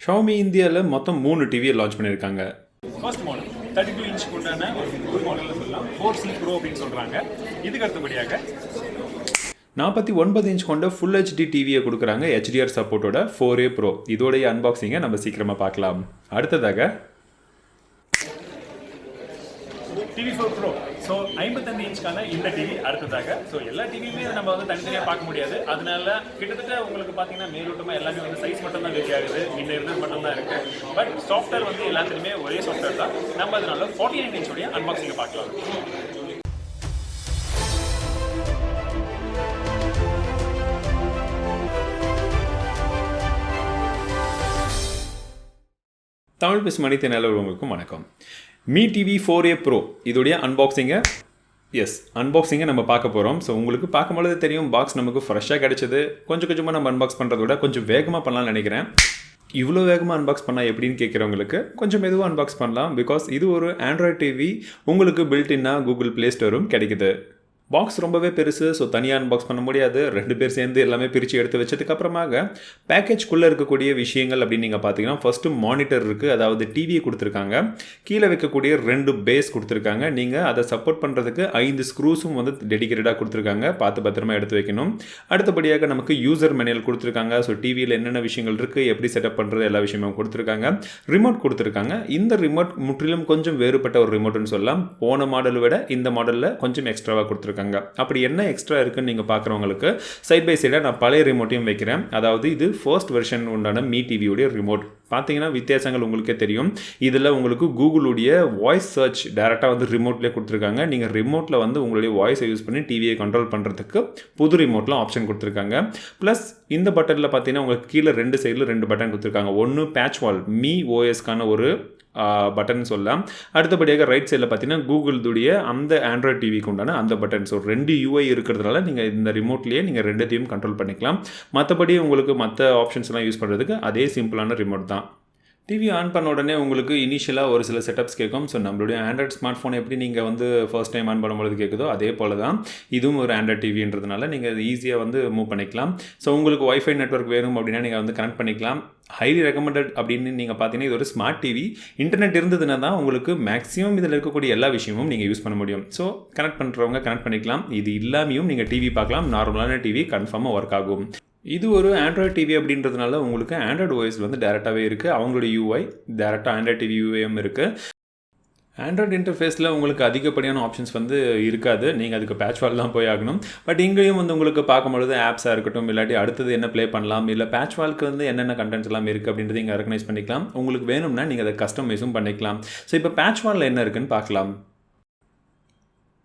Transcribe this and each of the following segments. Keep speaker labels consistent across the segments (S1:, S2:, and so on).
S1: Xiaomi இந்தியாவில் மொத்தம் 3 டிவியை லான்ச் பண்ணியிருக்காங்க.
S2: ஃபர்ஸ்ட் மாடல் 32 இன்ச் கொண்டான ஒரு மாடலில் சொல்லலாம் 4C Pro அப்படின்னு சொல்கிறாங்க. இதுக்கு அடுத்தபடியாக
S1: 49 இன்ச் கொண்ட ஃபுல் ஹெச்டி டிவியை கொடுக்குறாங்க HDR சப்போர்ட்டோட 4A Pro. இதோடைய அன்பாக்சிங்கை நம்ம சீக்கிரமாக பார்க்கலாம். அடுத்ததாக
S2: TV4 Pro. ஸோ 55 இன்ச்க்கான இந்த டிவி அடுத்ததாக. ஸோ எல்லா டிவியுமே நம்ம வந்து தனித்தனியாக பார்க்க முடியாது. அதனால கிட்டத்தட்ட உங்களுக்கு பார்த்தீங்கன்னா மேலோட்டமாக எல்லாமே வந்து சைஸ் மட்டும் தான் வேரி ஆகுது. இந்த இருந்தது மட்டும் தான் இருக்குது. பட் சாஃப்ட்வேர் வந்து எல்லாத்துலேயுமே ஒரே சாஃப்ட்வேர் தான். நம்ம அதனால 49 இன்ச்சோடைய அன்பாக்சிங்கை பார்க்கலாம்.
S1: தமிழ் பேசும் அனைத்து நல்லவர்களுக்கும் வணக்கம். MiTv 4A Pro இதோடைய அன்பாக்சிங்கை நம்ம பார்க்க போகிறோம். ஸோ உங்களுக்கு பார்க்கும்பொழுது தெரியும், பாக்ஸ் நமக்கு ஃப்ரெஷ்ஷாக கிடச்சிது. கொஞ்சம் கொஞ்சமாக நம்ம அன்பாக்ஸ் பண்ணுறத விட கொஞ்சம் வேகமாக பண்ணலாம்னு நினைக்கிறேன். இவ்வளோ வேகமாக அன்பாக்ஸ் பண்ணால் எப்படின்னு கேட்குறவங்களுக்கு கொஞ்சம் மெதுவாக அன்பாக்ஸ் பண்ணலாம். பிகாஸ் இது ஒரு ஆண்ட்ராய்ட் டிவி, உங்களுக்கு பில்டின்னாக கூகுள் ப்ளே ஸ்டோரும் கிடைக்குது. பாக்ஸ் ரொம்பவே பெருசு. ஸோ தனியாக அன்பாக்ஸ் பண்ண முடியாது. 2 பேர் சேர்ந்து எல்லாமே பிரித்து எடுத்து வச்சதுக்கப்புறமாக பேக்கேஜ்குள்ளே இருக்கக்கூடிய விஷயங்கள் அப்படின்னு நீங்கள் பார்த்தீங்கன்னா, ஃபஸ்ட்டு மானிட்டர் இருக்குது, அதாவது டிவியை கொடுத்துருக்காங்க. கீழே வைக்கக்கூடிய 2 பேஸ் கொடுத்துருக்காங்க. நீங்கள் அதை சப்போர்ட் பண்ணுறதுக்கு 5 ஸ்க்ரூஸும் வந்து டெடிகேட்டடாக கொடுத்துருக்காங்க. பார்த்து பத்திரமா எடுத்து வைக்கணும். அடுத்தபடியாக நமக்கு யூசர் மேனுவல் கொடுத்துருக்காங்க. ஸோ டிவியில் என்னென்ன விஷயங்கள் இருக்குது, எப்படி செட்டப் பண்ணுறது, எல்லா விஷயமும் கொடுத்துருக்காங்க. ரிமோட் கொடுத்துருக்காங்க. இந்த ரிமோட் முற்றிலும் கொஞ்சம் வேறுபட்ட ஒரு ரிமோட்னு சொல்லலாம். போன மாடலை விட இந்த மாடலில் கொஞ்சம் எக்ஸ்ட்ராவாக கொடுத்துருக்காங்க. அப்படி என்ன எக்ஸ்ட்ரா இருக்குன்னு நீங்கள் பார்க்குறவங்களுக்கு சைட் பை சைடாக நான் பழைய ரிமோட்டையும் வைக்கிறேன். அதாவது இது ஃபர்ஸ்ட் வெர்ஷன் உண்டான MiTvயோடைய ரிமோட். பார்த்தீங்கன்னா வித்தியாசங்கள் உங்களுக்கே தெரியும். இதில் உங்களுக்கு கூகுளுடைய வாய்ஸ் சர்ச் டேரெக்டாக வந்து ரிமோட்லேயே கொடுத்துருக்காங்க. நீங்கள் ரிமோட்டில் வந்து உங்களுடைய வாய்ஸை யூஸ் பண்ணி டிவியை கண்ட்ரோல் பண்ணுறதுக்கு புது ரிமோட்டில் ஆப்ஷன் கொடுத்துருக்காங்க. ப்ளஸ் இந்த பட்டனில் பார்த்தீங்கன்னா உங்களுக்கு கீழே 2 சைடில் 2 பட்டன் கொடுத்துருக்காங்க. ஒன்று பேட்ச் வால் MiOSக்கான ஒரு பட்டன் சொல்லலாம். அடுத்தபடியாக ரைட் சைடில் பார்த்தீங்கன்னா கூகுளுடைய அந்த ஆண்ட்ராய்ட் டிவிக்கு உண்டான அந்த பட்டன். ஸோ 2 UI இருக்கிறதுனால நீங்கள் இந்த ரிமோட்லேயே நீங்கள் 2த்தையும் கண்ட்ரோல் பண்ணிக்கலாம். மற்றபடி உங்களுக்கு மற்ற ஆப்ஷன்ஸ்லாம் யூஸ் பண்ணுறதுக்கு அதே சிம்பிளான ரிமோட் தான். டிவி ஆன் பண்ண உடனே உங்களுக்கு இனிஷியலாக ஒரு சில செட்டப்ஸ் கேட்கும். ஸோ நம்மளுடைய ஆண்ட்ராய்ட் ஸ்மார்ட் ஃபோன் எப்படி நீங்கள் வந்து ஃபர்ஸ்ட் டைம் ஆன் பண்ணும்போது கேட்குதோ அதே போல் தான் இதுவும் ஒரு ஆண்ட்ராய்ட் டிவின்றதுனால நீங்கள் ஈஸியாக வந்து மூவ் பண்ணிக்கலாம். ஸோ உங்களுக்கு வைஃபை நெட்வொர்க் வேணும் அப்படின்னா நீங்கள் வந்து கனெக்ட் பண்ணிக்கலாம். ஹைலி ரெக்கமெண்டட் அப்படின்னு நீங்கள் பார்த்தீங்கன்னா இது ஒரு ஸ்மார்ட் டிவி. இன்டர்நெட் இருந்ததுன்னா தான் உங்களுக்கு மேக்ஸிமம் இதில் இருக்கக்கூடிய எல்லா விஷயமும் நீங்கள் யூஸ் பண்ண முடியும். ஸோ கனெக்ட் பண்ணுறவங்க கனெக்ட் பண்ணிக்கலாம். இது இல்லாமையும் நீங்கள் டிவி பார்க்கலாம். நார்மலான டிவி கன்ஃபார்மாக ஒர்க் ஆகும். இது ஒரு ஆண்ட்ராய்ட் டிவி அப்படின்றதுனால உங்களுக்கு ஆண்ட்ராய்டு ஓஎஸ் வந்து டேரெக்டாகவே இருக்குது. அவங்களோட UI டேரெக்டாக ஆண்ட்ராய்ட் டிவி UIயும் இருக்குது. ஆண்ட்ராய்டு இன்டர்ஃபேஸில் உங்களுக்கு அதிகப்படியான ஆப்ஷன்ஸ் வந்து இருக்காது. நீங்கள் அதுக்கு பேட்ச் வால் தான் போய் ஆகணும். பட் இங்கேயும் வந்து உங்களுக்கு பார்க்கும்பொழுது ஆப்ஸாக இருக்கட்டும், இல்லாட்டி அடுத்தது என்ன ப்ளே பண்ணலாம், இல்லை பேட்ச் வால்க்கு வந்து என்னென்ன கண்டென்ட்ஸ் எல்லாம் இருக்குது அப்படின்றது இங்கே ரெகனைஸ் பண்ணிக்கலாம். உங்களுக்கு வேணும்னா நீங்கள் அதை கஸ்டமைஸும் பண்ணிக்கலாம். ஸோ இப்போ பேட்ச் வாலில் என்ன இருக்குன்னு பார்க்கலாம்.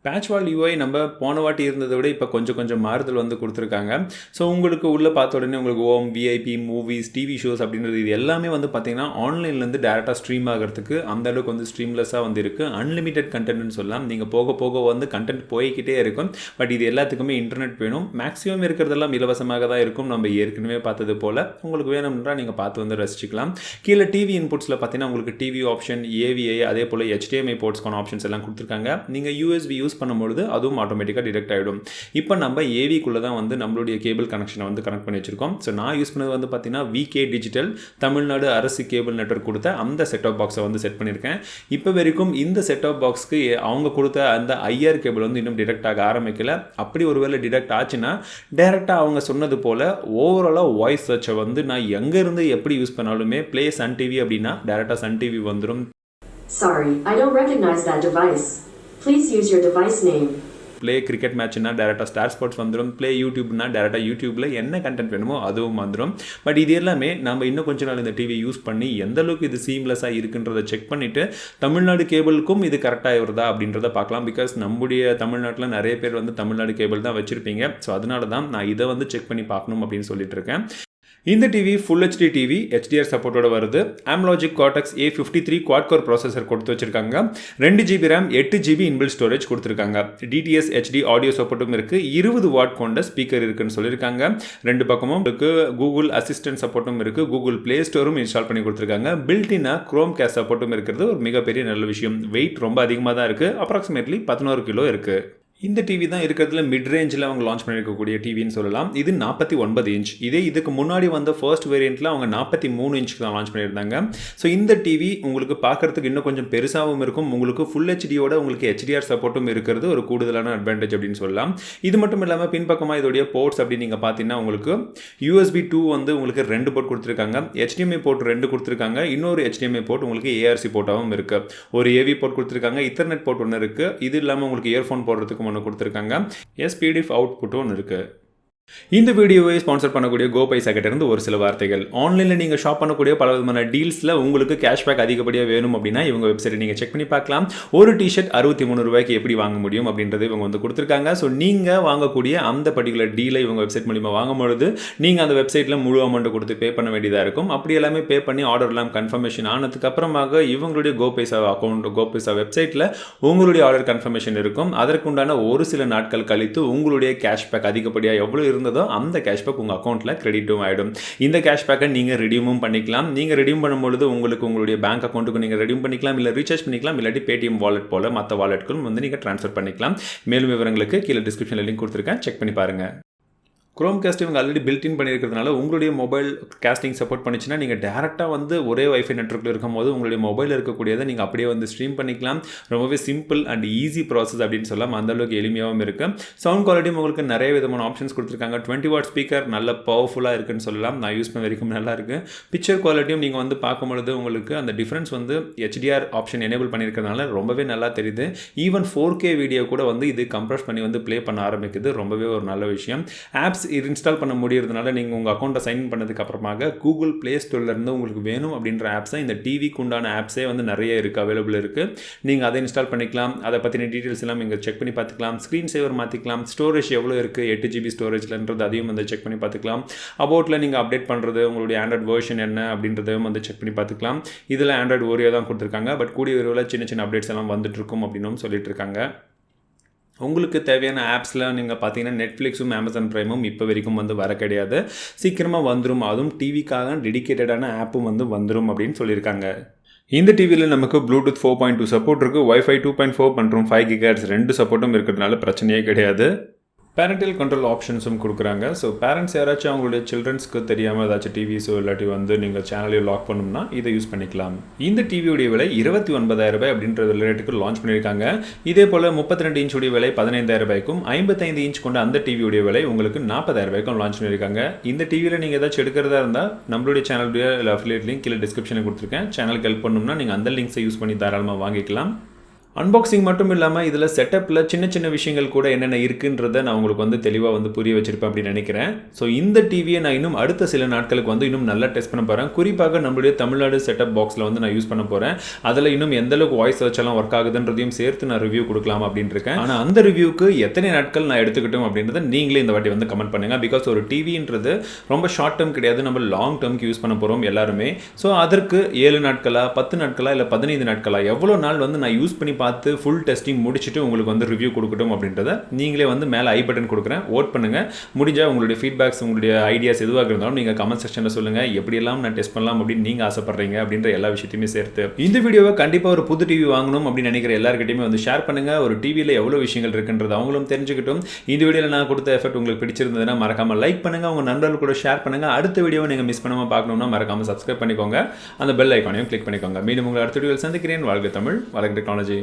S1: பேட்ச் வால் UI நம்ம போன வாட்டி இருந்ததை விட இப்போ கொஞ்சம் மாறுதல் வந்து கொடுத்துருக்காங்க. ஸோ உங்களுக்கு உள்ளே பார்த்த உடனே உங்களுக்கு ஓம் VIP மூவிஸ் டிவி ஷோஸ் அப்படின்றது இது எல்லாமே வந்து பார்த்தீங்கன்னா ஆன்லைன்லேருந்து டேரெக்டாக ஸ்ட்ரீம் ஆகிறதுக்கு அந்த அளவுக்கு வந்து ஸ்ட்ரீம்லெஸ்ஸாக வந்து இருக்குது. அன்லிமிட்டெட் கண்டென்ட்னு சொல்லலாம். நீங்கள் போக போக வந்து கண்டென்ட் போய்கிட்டே இருக்கும். பட் இது எல்லாத்துக்குமே இன்டர்நெட் வேணும். மேக்ஸிமம் இருக்கிறதெல்லாம் இலவசமாக தான் இருக்கும். நம்ம ஏற்கனவே பார்த்தது போல் உங்களுக்கு வேணும்ன்றா நீங்கள் பார்த்து வந்து ரசிச்சிக்கலாம். கீழே டிவி இன்புட்ஸில் பார்த்தீங்கன்னா உங்களுக்கு டிவி ஆப்ஷன், AVI, அதே போல் HDMI போர்ட்ஸ்க்கான ஆப்ஷன்ஸ் எல்லாம் கொடுத்துருக்காங்க. நீங்கள் USB யூஸ் பண்ணும்பொழுது அதுவும் ஆட்டோமேட்டிக்காக டிடெக்ட் ஆகிடும். இப்போ நம்ம AVக்குள்ளே தான் வந்து நம்மளுடைய கேபிள் கனெக்ஷனை வந்து கனெக்ட் பண்ணி வச்சிருக்கோம். ஸோ நான் யூஸ் பண்ணது வந்து பார்த்தீங்கன்னா VK டிஜிட்டல் தமிழ்நாடு அரசு கேபிள் நெட்வொர்க் கொடுத்த அந்த செட்அப் பாக்ஸை வந்து செட் பண்ணியிருக்கேன். இப்போ வரைக்கும் இந்த செட்அப் பாக்ஸ்க்கு அவங்க கொடுத்த அந்த IR கேபிள் வந்து இன்னும் டிடெக்ட் ஆக ஆரம்பிக்கல. அப்படி ஒருவேளை டிடெக்ட் ஆச்சுன்னா டேரெக்டாக அவங்க சொன்னது போல் ஓவராலாக வாய்ஸ் சர்ச்சை வந்து நான் எங்கேருந்து எப்படி யூஸ் பண்ணாலுமே ப்ளே சன் டிவி அப்படின்னா டேரெக்டாக சன் டிவி வந்துடும்.
S3: Sorry, I don't recognize that device. Please use your device name.
S1: Play cricket மேட்ச்னா டேரெக்டாக ஸ்டார் ஸ்போர்ட்ஸ் வந்துடும். ப்ளே யூடியூப்னா டேரெக்டாக யூடியூப்பில் என்ன கண்டென்ட் வேணுமோ அதுவும் வந்துடும். பட் இது எல்லாமே நம்ம இன்னும் கொஞ்ச நாள் இந்த டிவி யூஸ் பண்ணி எந்த அளவுக்கு இது சீம்லெஸ்ஸாக இருக்குன்றதை செக் பண்ணிவிட்டு தமிழ்நாடு கேபிளுக்கும் இது கரெக்டாக வருதா அப்படின்றத பார்க்கலாம். பிகாஸ் நம்முடைய தமிழ்நாட்டில் நிறைய பேர் வந்து தமிழ்நாடு கேபிள் தான் வச்சுருப்பீங்க. ஸோ அதனால தான் நான் இதை வந்து செக் பண்ணி பார்க்கணும் அப்படின்னு சொல்லிட்டு இருக்கேன். இந்த TV full HD TV HDR சப்போர்ட்டோட வருது. AMLogic Cortex A53 quad core processor கொடுத்து வச்சிருக்காங்க. 2GB RAM 8GB inbuilt storage கொடுத்துருக்காங்க. DTS HD ஆடியோ சப்போர்ட்டும் இருக்குது. 20 வாட் கொண்ட ஸ்பீக்கர் இருக்குன்னு சொல்லியிருக்காங்க. 2 பக்கமும் இருக்குது. கூகுள் அசிஸ்டன்ட் சப்போர்ட்டும் இருக்குது. கூகுள் ப்ளே ஸ்டோரும் இன்ஸ்டால் பண்ணி கொடுத்துருக்காங்க. பில்டினாக குரோம் கேஸ் சப்போர்ட்டும் இருக்கிறது ஒரு மிகப்பெரிய நல்ல விஷயம். வெயிட் ரொம்ப அதிகமாக தான் இருக்குது. அப்ராக்சிமேட்லி 11 கிலோ இருக்குது. இந்த டிவி தான் இருக்கிறதுல மிட் ரேஞ்சில் அவங்க லான்ச் பண்ணியிருக்கக்கூடிய டிவின்னு சொல்லலாம். இது 49 இன்ச். இதுக்கு முன்னாடி வந்த ஃபர்ஸ்ட் வேரியண்ட்டில் அவங்க 43 இன்ச்சுக்கு தான் லான்ச் பண்ணியிருந்தாங்க. ஸோ இந்த டிவி உங்களுக்கு பார்க்குறதுக்கு இன்னும் கொஞ்சம் பெருசாகவும் இருக்கும். உங்களுக்கு ஃபுல் ஹெச்டியோட உங்களுக்கு ஹெச்டிஆர் சப்போர்ட்டும் இருக்கிறது ஒரு கூடுதலான அட்வான்டேஜ் அப்படின்னு சொல்லலாம். இது மட்டும் இல்லாமல் பின்பக்கமாக இதோடைய போர்ட்ஸ் அப்படின்னு நீங்கள் பார்த்தீங்கன்னா உங்களுக்கு USB 2 வந்து உங்களுக்கு 2 போர்ட் கொடுத்துருக்காங்க. HDMI போர்ட் 2 கொடுத்துருக்காங்க. இன்னொரு HDMI போர்ட் உங்களுக்கு ARC போர்ட்டாகவும் இருக்குது. ஒரு AV போர்ட் கொடுத்துருக்காங்க. இத்தர்நெட் போர்ட் ஒன்று இருக்குது. இது இல்லாமல் உங்களுக்கு இயர்ஃபோன் போடுறதுக்கு ஒன்று கொடுத்துருக்காங்க. SPDIF அவுட்புட்டும் ஒன்று இருக்குது. இந்த வீடியோவை ஸ்பான்சர் பண்ணக்கூடிய கோபைசா கிட்ட இருந்து ஒரு சில வார்த்தைகள். ஆன்லைனில் நீங்கள் ஷாப் பண்ணக்கூடிய பல விதமான டீல்ஸில் உங்களுக்கு கேஷ்பேக் அதிகப்படியாக வேணும் அப்படின்னா இவங்க வெப்சைட்டை நீங்கள் செக் பண்ணி பார்க்கலாம். ஒரு டிஷர்ட் 63 ரூபாய்க்கு எப்படி வாங்க முடியும் அப்படின்றது இவங்க வந்து கொடுத்துருக்காங்க. ஸோ நீங்கள் வாங்கக்கூடிய அந்த பர்டிகுலர் டீலை இவங்க வெப்சைட் மூலிமா வாங்கும்பொழுது நீங்கள் அந்த வெப்சைட்டில் முழு அமௌண்ட்டை கொடுத்து பே பண்ண வேண்டியதாக இருக்கும். அப்படி எல்லாமே பே பண்ணி ஆர்டர்லாம் கன்ஃபர்மேஷன் ஆனதுக்கு அப்புறமாக இவங்களுடைய கோபைசா அக்கௌண்ட் கோபைசா வெப்சைட்டில் உங்களுடைய ஆர்டர் கன்ஃபர்மேஷன் இருக்கும். அதற்குண்டான ஒரு சில நாட்கள் கழித்து உங்களுடைய கேஷ்பேக் அதிகப்படியாக எவ்வளோ இருந்ததோ அந்த கேஷ்பேக் உங்கள் அக்கௌண்ட்டில் கிரெடிட்டும் ஆகிடும். இந்த கேஷ்பேக்கை நீங்கள் ரெடியூமும் பண்ணிக்கலாம். நீங்கள் ரெடியூம் பண்ணும்பொழுது உங்களுக்கு உங்களுடைய பேங்க் அக்கௌண்ட்டுக்கு நீங்கள் ரெடியூம் பண்ணிக்கலாம், இல்லை ரீசார்ஜ் பண்ணிக்கலாம், இல்லாட்டி பேடிஎம் வாலெட் போல் மற்ற வாலெட்டுக்கும் வந்து நீங்கள் ட்ரான்ஸ்ஃபர் பண்ணிக்கலாம். மேலும் விவரங்களுக்கு கீழே டிஸ்கிரிப்ஷனில் லிங்க் கொடுத்துருக்கேன், செக் பண்ணி பாருங்கள். குரோம்காஸ்ட் இவங்க ஆல்ரெடி பில்ட் இன் பண்ணியிருக்கிறதுனால உங்களுடைய மொபைல் காஸ்டிங் சப்போர்ட் பண்ணிச்சுன்னா நீங்கள் டேரெக்டாக வந்து ஒரே வைஃபை நெட்வொர்க்கில் இருக்கும்போது உங்களுடைய மொபைலில் இருக்கக்கூடியதை நீங்கள் அப்படியே வந்து ஸ்ட்ரீம் பண்ணிக்கலாம். ரொம்பவே சிம்பிள் அண்ட் ஈஸி ப்ராசஸ் அப்படின்னு சொல்லலாம். அந்தளவுக்கு எளிமையாகவும் இருக்குது. சவுண்ட் குவாலிட்டியும் உங்களுக்கு நிறைய விதமான ஆப்ஷன்ஸ் கொடுத்துருக்காங்க. 20 வாட் ஸ்பீக்கர் நல்ல பவர்ஃபுல்லாக இருக்குன்னு சொல்லலாம். நான் யூஸ் பண்ண வரைக்கும் நல்லா இருக்குது. பிக்சர் குவாலிட்டியும் நீங்கள் வந்து பார்க்கும்பொழுது உங்களுக்கு அந்த டிஃப்ரென்ஸ் வந்து HDR ஆப்ஷன் எனேபிள் பண்ணியிருக்கிறதுனால ரொம்பவே நல்லா தெரியுது. ஈவன் 4K வீடியோ கூட வந்து இது கம்ப்ரஸ் பண்ணி வந்து ப்ளே பண்ண ஆரம்பிக்குது. ரொம்பவே ஒரு நல்ல விஷயம். ஆப்ஸ் இது இன்ஸ்டால் பண்ண முடியறதுனால நீங்கள் உங்கள் அக்கௌண்ட்டை சைன் பண்ணதுக்கு அப்புறமாக கூகுள் ப்ளே ஸ்டோர்லேருந்து உங்களுக்கு வேணும் அப்படின்ற ஆப்ஸை இந்த டிவிக்கு உண்டான ஆப்ஸே வந்து நிறைய இருக்குது, அவைலபிள் இருக்குது. நீங்கள் அதை இன்ஸ்டால் பண்ணிக்கலாம். அதை பற்றின டீட்டெயில்ஸ் எல்லாம் நீங்கள் செக் பண்ணி பார்த்துக்கலாம். ஸ்க்ரீன் சேவர் மாற்றிக்கலாம். ஸ்டோரேஜ் எவ்வளோ இருக்குது, 8 GB ஸ்டோரேஜ்லன்றது அதையும் வந்து செக் பண்ணி பார்த்துக்கலாம். அபவுட்டில் நீங்கள் அப்டேட் பண்ணுறது, உங்களுடைய ஆண்ட்ராய்ட் வெர்ஷன் என்ன அப்படின்றதையும் வந்து செக் பண்ணி பார்த்துக்கலாம். இதில் ஆண்ட்ராய்டு ஓரியோ தான் கொடுத்துருக்காங்க. பட் கூடிய விரைவில் சின்ன சின்ன அப்டேட்ஸ் எல்லாம் வந்துட்டு இருக்கும் அப்படின்னு சொல்லிட்டு இருக்காங்க. உங்களுக்கு தேவையான ஆப்ஸில் நீங்கள் பார்த்தீங்கன்னா நெட்ஃப்ளிக்ஸும் அமேசான் ப்ரைமும் இப்போ வரைக்கும் வந்து வர கிடையாது. சீக்கிரமாக வந்துடும். அதுவும் டிவிக்காக டெடிக்கேட்டடான ஆப்பும் வந்து வந்துடும் அப்படின்னு சொல்லியிருக்காங்க. இந்த டிவியில் நமக்கு ப்ளூடூத் 4.2 சப்போர்ட் இருக்குது. வைஃபை 2.4 மற்றும் 5 GHz 2 சப்போர்ட்டும் இருக்கிறதுனால பிரச்சனையே கிடையாது. பேரண்டல் கண்ட்ரோல் ஆப்ஷன்ஸும் கொடுக்குறாங்க. ஸோ பேரண்ட்ஸ் யாராச்சும் அவங்களுடைய சில்ட்ரன்ஸ்க்கு தெரியாமல் ஏதாச்சும் டிவிஸோ இல்லாட்டி வந்து நீங்கள் சேனலையும் லாக் பண்ணணும்னா இதை யூஸ் பண்ணிக்கலாம். இந்த டிவியுடைய விலை 29,000 ரூபாய் அப்படின்ற ரேட்டுக்கு லான்ச் பண்ணியிருக்காங்க. இதே போல் 32 இன்ச்சுடைய விலை 15,000 ரூபாய்க்கும் 55 இன்ச் கொண்ட அந்த டிவியுடைய விலை உங்களுக்கு 40,000 ரூபாய்க்கும் லான்ச் பண்ணியிருக்காங்க. இந்த டிவியில் நீங்கள் ஏதாச்சும் எடுக்கிறதா இருந்தால் நம்மளுடைய சேனலுடைய அஃபிலியேட் லிங்க் கீழே டிஸ்கிரிப்ஷனில் கொடுத்துருக்கேன். சேனலுக்கு ஹெல்ப் பண்ணணும்னா நீங்கள் அந்த லிங்க்ஸை யூஸ் பண்ணி தாராளமாக வாங்கிக்கலாம். அன்பாக்சிங் மட்டும் இல்லாமல் இதில் செட்டப்பில் சின்ன சின்ன விஷயங்கள் கூட என்னென்ன இருக்குன்றதை நான் உங்களுக்கு வந்து தெளிவாக வந்து புரிய வச்சிருப்பேன் அப்படின்னு நினைக்கிறேன். ஸோ இந்த டிவியை நான் இன்னும் அடுத்த சில நாட்களுக்கு வந்து இன்னும் நல்லா டெஸ்ட் பண்ண போகிறேன். குறிப்பாக நம்மளுடைய தமிழ்நாடு செட்டப் பாக்ஸில் வந்து நான் யூஸ் பண்ண போகிறேன். அதில் இன்னும் எந்தளவுக்கு வாய்ஸ் சர்ச் எல்லாம் ஒர்க் ஆகுதுன்றதையும் சேர்த்து நான் ரிவ்யூ கொடுக்கலாம் அப்படின்னு இருக்கேன். ஆனால் அந்த ரிவ்யூக்கு எத்தனை நாட்கள் நான் எடுத்துக்கிட்டோம் அப்படின்றத நீங்களே இந்த வாட்டி வந்து கமெண்ட் பண்ணுங்கள். பிகாஸ் ஒரு டிவின்றது ரொம்ப ஷார்ட் டேர்ம் கிடையாது, நம்ம லாங் டேர்ம்க்கு யூஸ் பண்ண போகிறோம் எல்லாருமே. ஸோ அதற்கு 7 நாட்களா 10 நாட்களா இல்லை 15 நாட்களா எவ்வளோ நாள் வந்து நான் யூஸ் பண்ணி பார்த்து ஃபுல் டெஸ்டிங் முடிச்சுட்டு உங்களுக்கு வந்து ரிவ்யூ கொடுக்கட்டும் அப்படின்றத நீங்களே வந்து மேலே ஐ பட்டன் கொடுக்குறேன், ஓட் பண்ணுங்கள். முடிஞ்சால் உங்களுடைய ஃபீட்பேக்ஸ் உங்களுடைய ஐடியாஸ் எதுவாக இருந்தாலும் நீங்கள் கமெண்ட் செக்ஷனில் சொல்லுங்கள். எப்படியெல்லாம் நான் டெஸ்ட் பண்ணலாம் அப்படின்னு நீங்கள் ஆசைப்படுறீங்க அப்படின்ற எல்லா விஷயத்தையுமே சேர்த்து இந்த வீடியோவை கண்டிப்பாக ஒரு புது டிவி வாங்கணும் அப்படின்னு நினைக்கிற எல்லாருக்கிட்டையுமே வந்து ஷேர் பண்ணுங்கள். ஒரு டிவியில் எவ்வளோ விஷயங்கள் இருக்குன்றது அவங்களும் தெரிஞ்சுக்கிட்டும். இந்த வீடியோவில் நான் கொடுத்த எஃபெக்ட் உங்களுக்கு பிடிச்சிருந்ததுன்னா மறக்காமல் லைக் பண்ணுங்கள், உங்கள் நண்பர்கள் கூட ஷேர் பண்ணுங்கள். அடுத்த வீடியோவை நீங்கள் மிஸ் பண்ணாமல் பார்க்கணும்னா மறக்காமல் சப்ஸ்கிரைப் பண்ணிக்கோங்க, அந்த பெல் ஐக்கானையும் கிளிக் பண்ணிக்கோங்க. மீண்டும் உங்களை அடுத்த வீடியோவில் சந்திக்கிறேன். வாழ்க தமிழ், வளர்க டெக்னாலஜி.